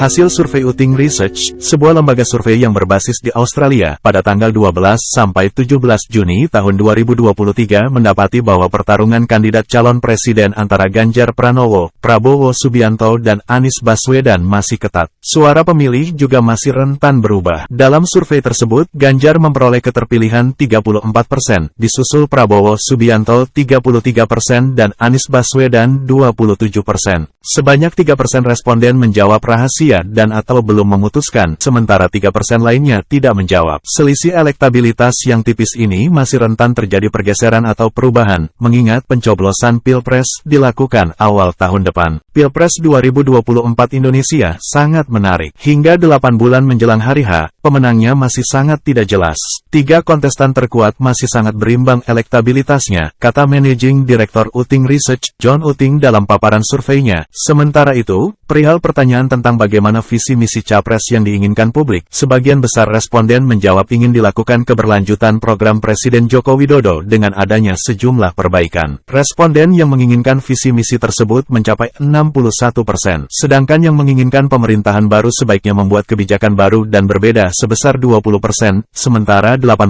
Hasil survei Uting Research, sebuah lembaga survei yang berbasis di Australia, pada tanggal 12 sampai 17 Juni tahun 2023 mendapati bahwa pertarungan kandidat calon presiden antara Ganjar Pranowo, Prabowo Subianto dan Anies Baswedan masih ketat. Suara pemilih juga masih rentan berubah. Dalam survei tersebut, Ganjar memperoleh keterpilihan 34%, disusul Prabowo Subianto 33% dan Anies Baswedan 27%. Sebanyak 3% responden menjawab rahasia dan atau belum memutuskan, sementara 3% lainnya tidak menjawab. Selisih elektabilitas yang tipis ini masih rentan terjadi pergeseran atau perubahan, mengingat pencoblosan Pilpres dilakukan awal tahun depan. Pilpres 2024 Indonesia sangat menarik. Hingga 8 bulan menjelang hari H, pemenangnya masih sangat tidak jelas. 3 kontestan terkuat masih sangat berimbang elektabilitasnya, kata Managing Director Uting Research, John Uting dalam paparan surveinya. Sementara itu, perihal pertanyaan tentang bagaimana visi misi capres yang diinginkan publik, sebagian besar responden menjawab ingin dilakukan keberlanjutan program Presiden Joko Widodo dengan adanya sejumlah perbaikan. Responden yang menginginkan visi misi tersebut mencapai 61%, sedangkan yang menginginkan pemerintahan baru sebaiknya membuat kebijakan baru dan berbeda sebesar 20%, sementara 18%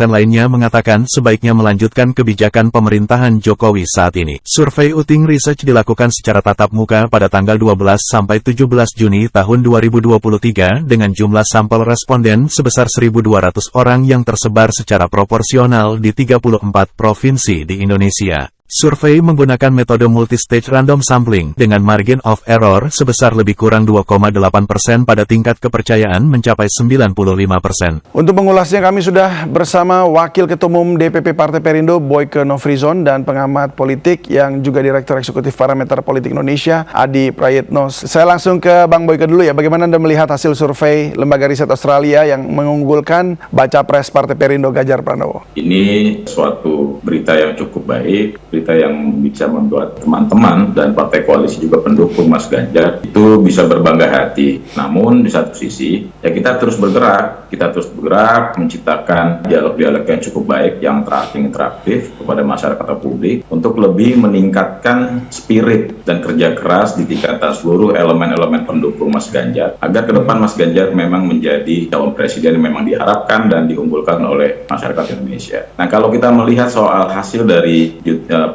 lainnya mengatakan sebaiknya melanjutkan kebijakan pemerintahan Jokowi saat ini. Survei Uting Research dilakukan secara tatap muka pada tanggal 12 sampai 17 Juni tahun 2023 dengan jumlah sampel responden sebesar 1.200 orang yang tersebar secara proporsional di 34 provinsi di Indonesia. Survei menggunakan metode multistage random sampling dengan margin of error sebesar lebih kurang 2,8% pada tingkat kepercayaan mencapai 95%. Untuk mengulasnya kami sudah bersama Wakil Ketua Umum DPP Partai Perindo Boyke Nofrizon dan pengamat politik yang juga Direktur Eksekutif Parameter Politik Indonesia Adi Prayitno. Saya langsung ke Bang Boyke dulu ya. Bagaimana Anda melihat hasil survei lembaga riset Australia yang mengunggulkan baca pres Partai Perindo Ganjar Pranowo? Ini suatu berita yang cukup baik, berita yang bisa membuat teman-teman dan partai koalisi juga pendukung Mas Ganjar itu bisa berbangga hati. Namun di satu sisi ya kita terus bergerak menciptakan dialog-dialog yang cukup baik, yang interaktif kepada masyarakat atau publik untuk lebih meningkatkan spirit dan kerja keras di tingkatan seluruh elemen-elemen pendukung Mas Ganjar agar ke depan Mas Ganjar memang menjadi calon presiden yang memang diharapkan dan diunggulkan oleh masyarakat Indonesia. Nah, kalau kita melihat soal hasil dari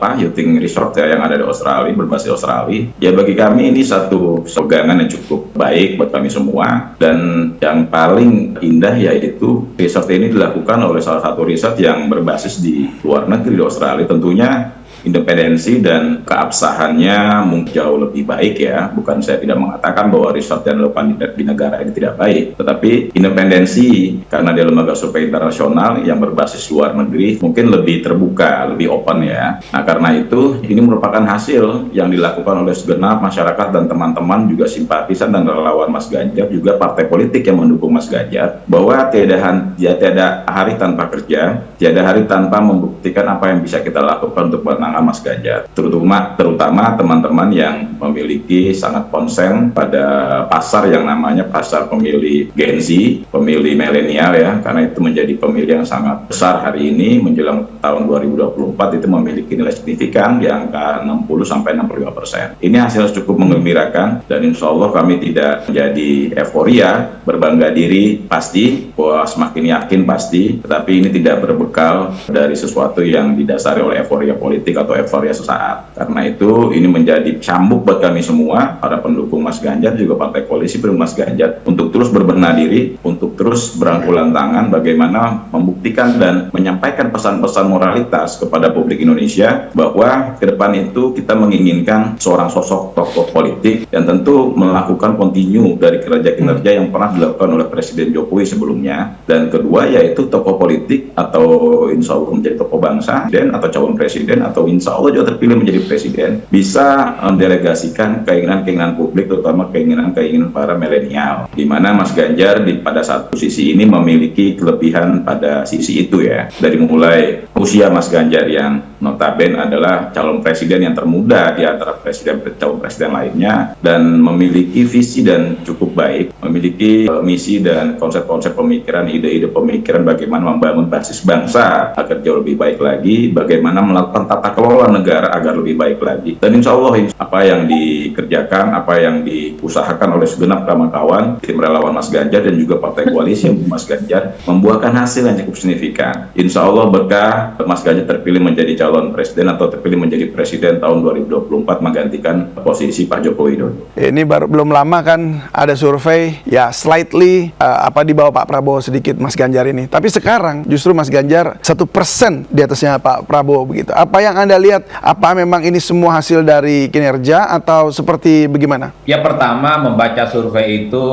Uting Research ya, yang ada di Australia, berbasis Australia, ya bagi kami ini satu pegangan yang cukup baik buat kami semua. Dan yang paling indah yaitu riset ini dilakukan oleh salah satu riset yang berbasis di luar negeri di Australia. Tentunya independensi dan keabsahannya mungkin jauh lebih baik ya. Bukan saya tidak mengatakan bahwa riset yang dilakukan di negara ini tidak baik, tetapi independensi karena dia lembaga survei internasional yang berbasis luar negeri mungkin lebih terbuka, lebih open ya. Nah, karena itu ini merupakan hasil yang dilakukan oleh segenap masyarakat dan teman-teman juga simpatisan dan relawan Mas Ganjar, juga partai politik yang mendukung Mas Ganjar, bahwa tiada hari tanpa kerja, tiada hari tanpa membuktikan apa yang bisa kita lakukan untuk Mas Ganjar, terutama teman-teman yang memiliki sangat konsen pada pasar yang namanya pasar pemilih Gen Z, pemilih milenial ya, karena itu menjadi pemilih yang sangat besar hari ini menjelang tahun 2024 itu memiliki nilai signifikan di angka 60-65%. Ini hasil cukup menggembirakan dan insya Allah kami tidak menjadi euforia, berbangga diri pasti, bahwa semakin yakin pasti, tetapi ini tidak berbekal dari sesuatu yang didasari oleh euforia politik atau euforia sesaat. Karena itu ini menjadi cambuk buat kami semua, para pendukung Mas Ganjar juga partai koalisi pendukung Mas Ganjar, untuk terus berbenah diri, untuk terus berangkulan tangan bagaimana membuktikan dan menyampaikan pesan-pesan moralitas kepada publik Indonesia bahwa ke depan itu kita menginginkan seorang sosok tokoh politik yang tentu melakukan continue dari kinerja-kinerja yang pernah dilakukan oleh Presiden Jokowi sebelumnya, dan kedua yaitu tokoh politik atau insya Allah menjadi tokoh bangsa dan atau calon presiden atau insya Allah juga terpilih menjadi presiden, bisa mendelegasikan keinginan-keinginan publik, terutama keinginan-keinginan para milenial, di mana Mas Ganjar pada satu sisi ini memiliki kelebihan pada sisi itu ya, dari mulai usia Mas Ganjar yang notabene adalah calon presiden yang termuda di antara calon presiden lainnya, dan memiliki visi dan cukup baik, memiliki misi dan konsep-konsep pemikiran, ide-ide pemikiran bagaimana membangun basis bangsa agar jauh lebih baik lagi, bagaimana melakukan tata kelola negara agar lebih baik lagi. Dan insya Allah apa yang dikerjakan, apa yang diusahakan oleh segenap kawan-kawan tim relawan Mas Ganjar dan juga partai koalisi yang Mas Ganjar membuahkan hasil yang cukup signifikan. Insya Allah berkah Mas Ganjar terpilih menjadi calon presiden atau terpilih menjadi presiden tahun 2024 menggantikan posisi Pak Joko Widodo. Ini baru belum lama kan ada survei ya slightly di bawah Pak Prabowo sedikit Mas Ganjar ini. Tapi sekarang justru Mas Ganjar 1% di atasnya Pak Prabowo begitu. Apa yang Anda lihat? Apa memang ini semua hasil dari kinerja atau seperti bagaimana? Ya, pertama, membaca survei itu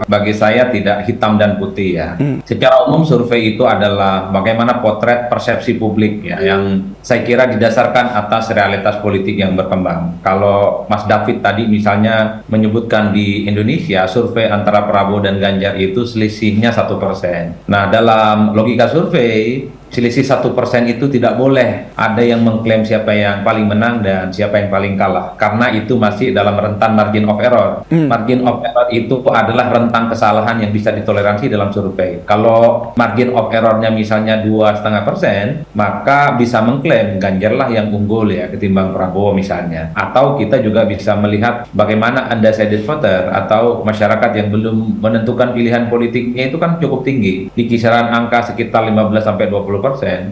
bagi saya tidak hitam dan putih ya. Secara umum survei itu adalah bagaimana potret persepsi publik ya, yang saya kira didasarkan atas realitas politik yang berkembang. Kalau Mas David tadi misalnya menyebutkan di Indonesia survei antara Prabowo dan Ganjar itu selisihnya 1%. Nah, dalam logika survei, selisih 1% itu tidak boleh ada yang mengklaim siapa yang paling menang dan siapa yang paling kalah, karena itu masih dalam rentan margin of error. Margin of error itu adalah rentang kesalahan yang bisa ditoleransi dalam survei. Kalau margin of errornya misalnya 2,5%, maka bisa mengklaim Ganjarlah yang unggul ya ketimbang Prabowo misalnya. Atau kita juga bisa melihat bagaimana undecided voter atau masyarakat yang belum menentukan pilihan politiknya itu kan cukup tinggi, di kisaran angka sekitar 15-20%.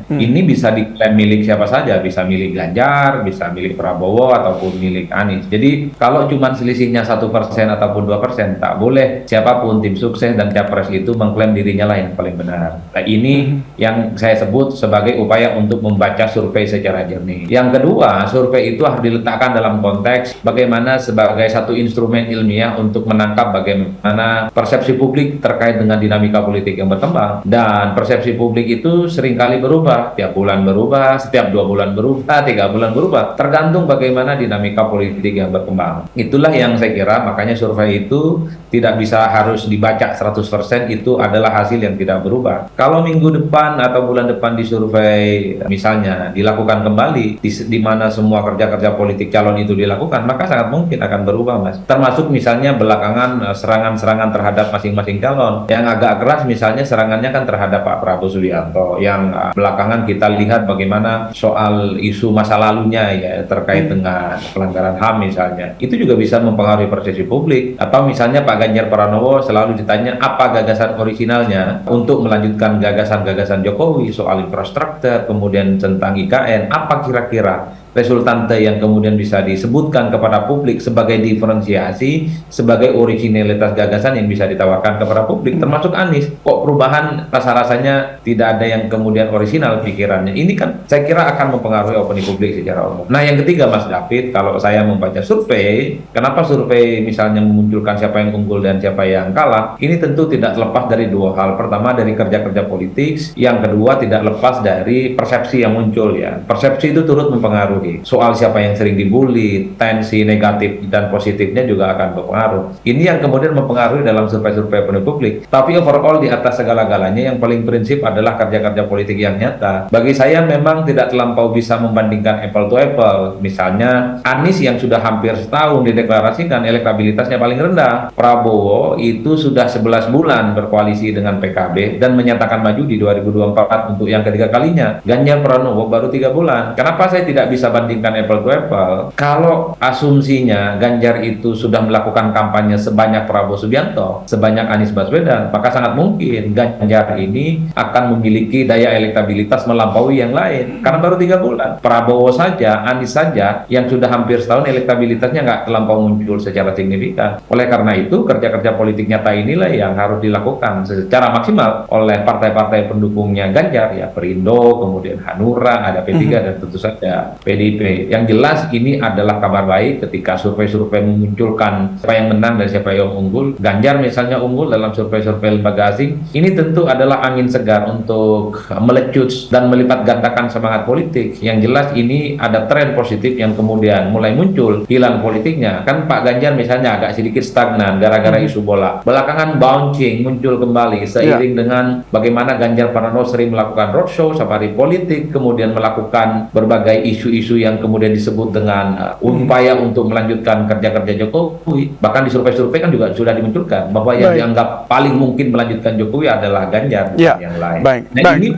Ini bisa diklaim milik siapa saja, bisa milik Ganjar, bisa milik Prabowo ataupun milik Anies. Jadi kalau cuma selisihnya 1% ataupun 2%, tak boleh siapapun tim sukses dan capres itu mengklaim dirinya lah yang paling benar. Nah, ini yang saya sebut sebagai upaya untuk membaca survei secara jernih. Yang kedua, survei itu harus diletakkan dalam konteks bagaimana sebagai satu instrumen ilmiah untuk menangkap bagaimana persepsi publik terkait dengan dinamika politik yang berkembang. Dan persepsi publik itu seringkali berubah, tiap bulan berubah, setiap 2 bulan berubah, 3 bulan berubah, tergantung bagaimana dinamika politik yang berkembang. Itulah yang saya kira makanya survei itu tidak bisa harus dibaca 100%, itu adalah hasil yang tidak berubah. Kalau minggu depan atau bulan depan disurvei misalnya dilakukan kembali di mana semua kerja-kerja politik calon itu dilakukan, maka sangat mungkin akan berubah, Mas. Termasuk misalnya belakangan serangan-serangan terhadap masing-masing calon. Yang agak keras misalnya serangannya kan terhadap Pak Prabowo Subianto, yang belakangan kita lihat bagaimana soal isu masa lalunya ya terkait dengan pelanggaran HAM misalnya, itu juga bisa mempengaruhi persepsi publik. Atau misalnya Pak Ganjar Pranowo selalu ditanya apa gagasan orisinalnya untuk melanjutkan gagasan-gagasan Jokowi soal infrastruktur, kemudian tentang IKN, apa kira-kira resultante yang kemudian bisa disebutkan kepada publik sebagai diferensiasi, sebagai originalitas gagasan yang bisa ditawarkan kepada publik, termasuk Anies. Kok perubahan rasa-rasanya tidak ada yang kemudian orisinal pikirannya? Ini kan saya kira akan mempengaruhi opini publik secara umum. Nah, yang ketiga, Mas David, kalau saya membaca survei, kenapa survei misalnya memunculkan siapa yang unggul dan siapa yang kalah, ini tentu tidak lepas dari dua hal. Pertama, dari kerja-kerja politik, yang kedua tidak lepas dari persepsi yang muncul ya. Persepsi itu turut mempengaruhi. Soal siapa yang sering dibully, tensi negatif dan positifnya juga akan berpengaruh. Ini yang kemudian mempengaruhi dalam survei-survei opini publik. Tapi overall di atas segala-galanya yang paling prinsip adalah kerja-kerja politik yang nyata. Bagi saya memang tidak terlampau bisa membandingkan apple to apple. Misalnya Anies yang sudah hampir setahun dideklarasikan elektabilitasnya paling rendah. Prabowo itu sudah 11 bulan berkoalisi dengan PKB dan menyatakan maju di 2024 untuk yang ketiga kalinya. Ganjar Pranowo baru 3 bulan. Kenapa saya tidak bisa bandingkan apple to apple? Kalau asumsinya Ganjar itu sudah melakukan kampanye sebanyak Prabowo Subianto, sebanyak Anies Baswedan, maka sangat mungkin Ganjar ini akan memiliki daya elektabilitas melampaui yang lain, karena baru 3 bulan. Prabowo saja, Anies saja yang sudah hampir setahun elektabilitasnya nggak terlampau muncul secara signifikan. Oleh karena itu kerja-kerja politik nyata inilah yang harus dilakukan secara maksimal oleh partai-partai pendukungnya Ganjar ya, Perindo, kemudian Hanura, ada P3 dan tentu saja PDIP. Yang jelas ini adalah kabar baik ketika survei-survei memunculkan siapa yang menang dan siapa yang unggul. Ganjar misalnya unggul dalam survei-survei lembaga asing. Ini tentu adalah angin segar untuk melecut dan melipat gandakan semangat politik. Yang jelas ini ada tren positif yang kemudian mulai muncul hilang politiknya. Kan Pak Ganjar misalnya agak sedikit stagnan gara-gara isu bola. Belakangan bouncing muncul kembali seiring dengan bagaimana Ganjar Pranowo sering melakukan roadshow, safari politik, kemudian melakukan berbagai isu-isu isu yang kemudian disebut dengan upaya untuk melanjutkan kerja-kerja Jokowi. Bahkan di survei-survei kan juga sudah dimunculkan bahwa yang dianggap paling mungkin melanjutkan Jokowi adalah Ganjar, bukan yang lain. Nah, ini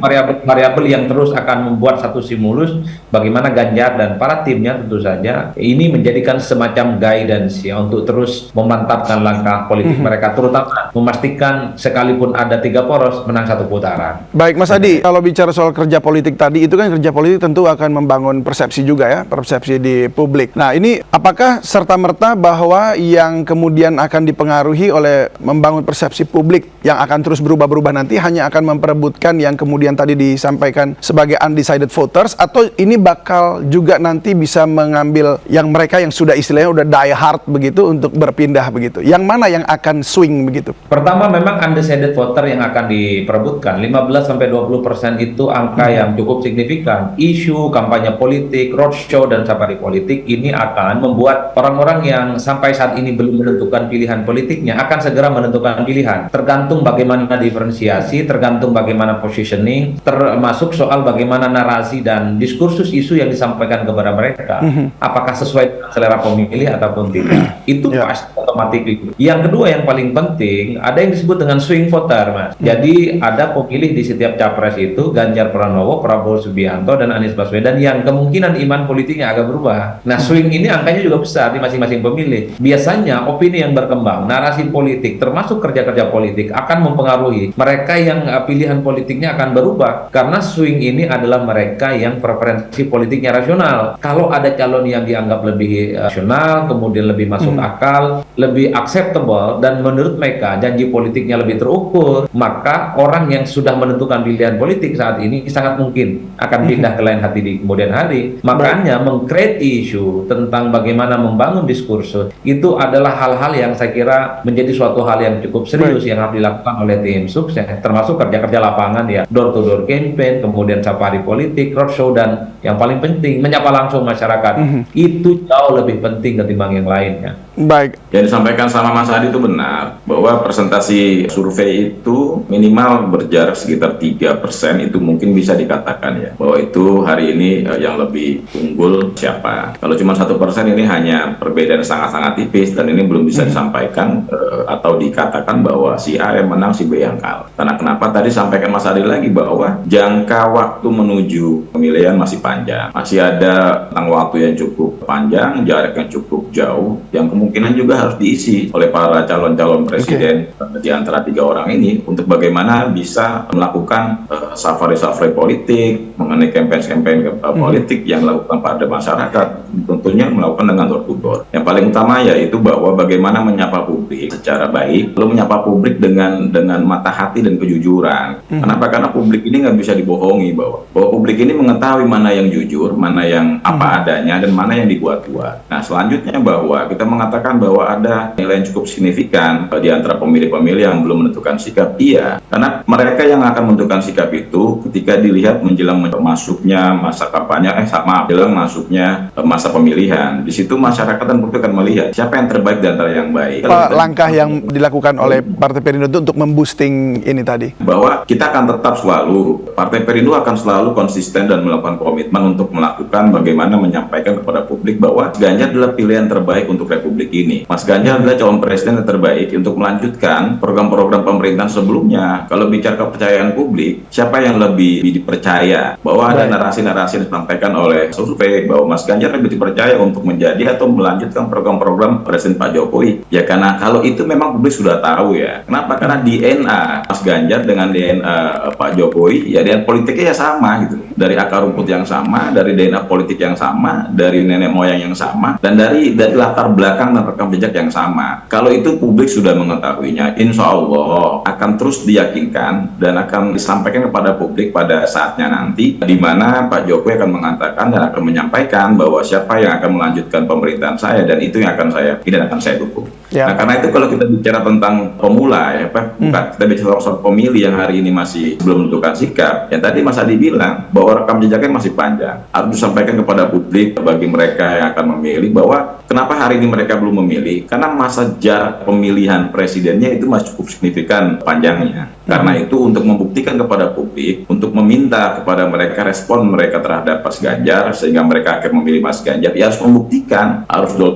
variabel yang terus akan membuat satu stimulus bagaimana Ganjar dan para timnya tentu saja ini menjadikan semacam guidance ya untuk terus memantapkan langkah politik mereka, terutama memastikan sekalipun ada 3 poros menang 1 putaran. Baik Mas Adi, kalau bicara soal kerja politik tadi, itu kan kerja politik tentu akan membangun persepsi juga ya, persepsi di publik. Nah ini apakah serta-merta bahwa yang kemudian akan dipengaruhi oleh membangun persepsi publik yang akan terus berubah-berubah nanti hanya akan memperebutkan yang kemudian tadi disampaikan sebagai undecided voters, atau ini bakal juga nanti bisa mengambil yang mereka yang sudah istilahnya udah die hard begitu untuk berpindah begitu? Yang mana yang akan swing begitu? Pertama memang undecided voter yang akan diperebutkan 15-20% itu angka yang cukup signifikan. Isu kampanye politik, roadshow dan safari politik ini akan membuat orang-orang yang sampai saat ini belum menentukan pilihan politiknya akan segera menentukan pilihan. Tergantung bagaimana diferensiasi, tergantung bagaimana positioning, termasuk soal bagaimana narasi dan diskursus isu yang disampaikan kepada mereka. Apakah sesuai dengan selera pemilih ataupun tidak. Itu pasti otomatis. Yang kedua yang paling penting, ada yang disebut dengan swing voter, Mas. Jadi ada pemilih di setiap capres itu, Ganjar Pranowo, Prabowo Subianto, dan Anies Baswedan yang kemungkinan iman politiknya agak berubah. Nah, swing ini angkanya juga besar di masing-masing pemilih. Biasanya opini yang berkembang, narasi politik, termasuk kerja-kerja politik akan mempengaruhi mereka yang pilihan politiknya akan berubah. Karena swing ini adalah mereka yang preferensi politiknya rasional. Kalau ada calon yang dianggap lebih rasional, kemudian lebih masuk akal, lebih acceptable, dan menurut mereka janji politiknya lebih terukur, maka orang yang sudah menentukan pilihan politik saat ini sangat mungkin akan pindah ke lain hati di kemudian hari. Makanya meng-create isu tentang bagaimana membangun diskursus itu adalah hal-hal yang saya kira menjadi suatu hal yang cukup serius yang harus dilakukan oleh tim sukses, termasuk kerja-kerja lapangan ya, door-to-door campaign, kemudian safari politik, roadshow, dan yang paling penting menyapa langsung masyarakat. Itu jauh lebih penting ketimbang yang lainnya. Baik. Yang disampaikan sama Mas Adi itu benar, bahwa presentasi survei itu minimal berjarak sekitar 3% itu mungkin bisa dikatakan ya, bahwa itu hari ini yang lebih unggul siapa. Kalau cuma 1% ini hanya perbedaan sangat-sangat tipis, dan ini belum bisa disampaikan atau dikatakan bahwa si A yang menang, si B yang kalah. Karena kenapa tadi sampaikan Mas Adi lagi bahwa jangka waktu menuju pemilihan masih panjang, masih ada tentang waktu yang cukup panjang, jarak yang cukup jauh, yang kemungkinan juga harus diisi oleh para calon-calon presiden di antara 3 orang ini untuk bagaimana bisa melakukan safari-safari politik, mengenai campaign-campaign politik yang dilakukan pada masyarakat, tentunya melakukan dengan door to door. Yang paling utama yaitu bahwa bagaimana menyapa publik secara baik, lalu menyapa publik dengan mata hati dan kejujuran. Kenapa? Karena publik ini nggak bisa dibohongi, bahwa publik ini mengetahui mana yang jujur, mana yang apa adanya, dan mana yang dibuat-buat. Nah, selanjutnya bahwa kita mengatakan bahwa ada nilai yang cukup signifikan di antara pemilih-pemilih yang belum menentukan sikap. Iya, karena mereka yang akan menentukan sikap itu ketika dilihat menjelang masuknya masa kampanye, menjelang masuknya masa pemilihan. Di situ masyarakat dan publik akan melihat siapa yang terbaik di antara yang baik. Apa langkah yang dilakukan oleh Partai Perindo untuk memboosting ini tadi? Bahwa kita akan tetap selalu, Partai Perindo akan selalu konsisten dan melakukan komitmen untuk melakukan bagaimana menyampaikan kepada publik bahwa Ganjar adalah pilihan terbaik untuk Republik ini. Mas Ganjar adalah calon presiden yang terbaik untuk melanjutkan program-program pemerintahan sebelumnya. Kalau bicara kepercayaan publik, siapa yang lebih dipercaya? Bahwa ada narasi-narasi yang disampaikan oleh survei bahwa Mas Ganjar lebih dipercaya untuk menjadi atau melanjutkan program-program Presiden Pak Jokowi. Ya karena kalau itu memang publik sudah tahu ya. Kenapa? Karena DNA Mas Ganjar dengan DNA Pak Jokowi, ya DNA politiknya ya sama gitu. Dari akar rumput yang sama, dari DNA politik yang sama, dari nenek moyang yang sama, dan dari latar belakang dan rekam jejak yang sama. Kalau itu publik sudah mengetahuinya, insya Allah akan terus diyakinkan dan akan disampaikan kepada publik pada saatnya nanti, di mana Pak Jokowi akan mengatakan dan akan menyampaikan bahwa siapa yang akan melanjutkan pemerintahan saya, dan itu yang akan saya dukung. Ya. Nah, karena itu kalau kita bicara tentang pemula ya, bukan kita bicara soal pemilih yang hari ini masih belum menentukan sikap. Yang tadi Mas Adi bilang bahwa rekam jejaknya masih panjang. Harus disampaikan kepada publik bagi mereka yang akan memilih bahwa kenapa hari ini mereka belum memilih? Karena masa jarak pemilihan presidennya itu masih cukup signifikan panjangnya. Karena itu untuk membuktikan kepada publik, untuk meminta kepada mereka respon mereka terhadap Mas Ganjar sehingga mereka akan memilih Mas Ganjar, ya harus membuktikan, harus door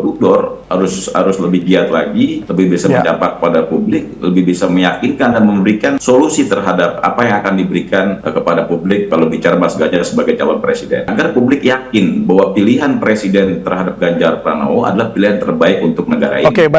to door, harus lebih giat lagi, lebih bisa mencapai kepada publik, lebih bisa meyakinkan dan memberikan solusi terhadap apa yang akan diberikan kepada publik kalau bicara Mas Ganjar sebagai calon presiden. Agar publik yakin bahwa pilihan presiden terhadap Ganjar Pranowo adalah pilihan terbaik untuk negara ini. Oke, baik.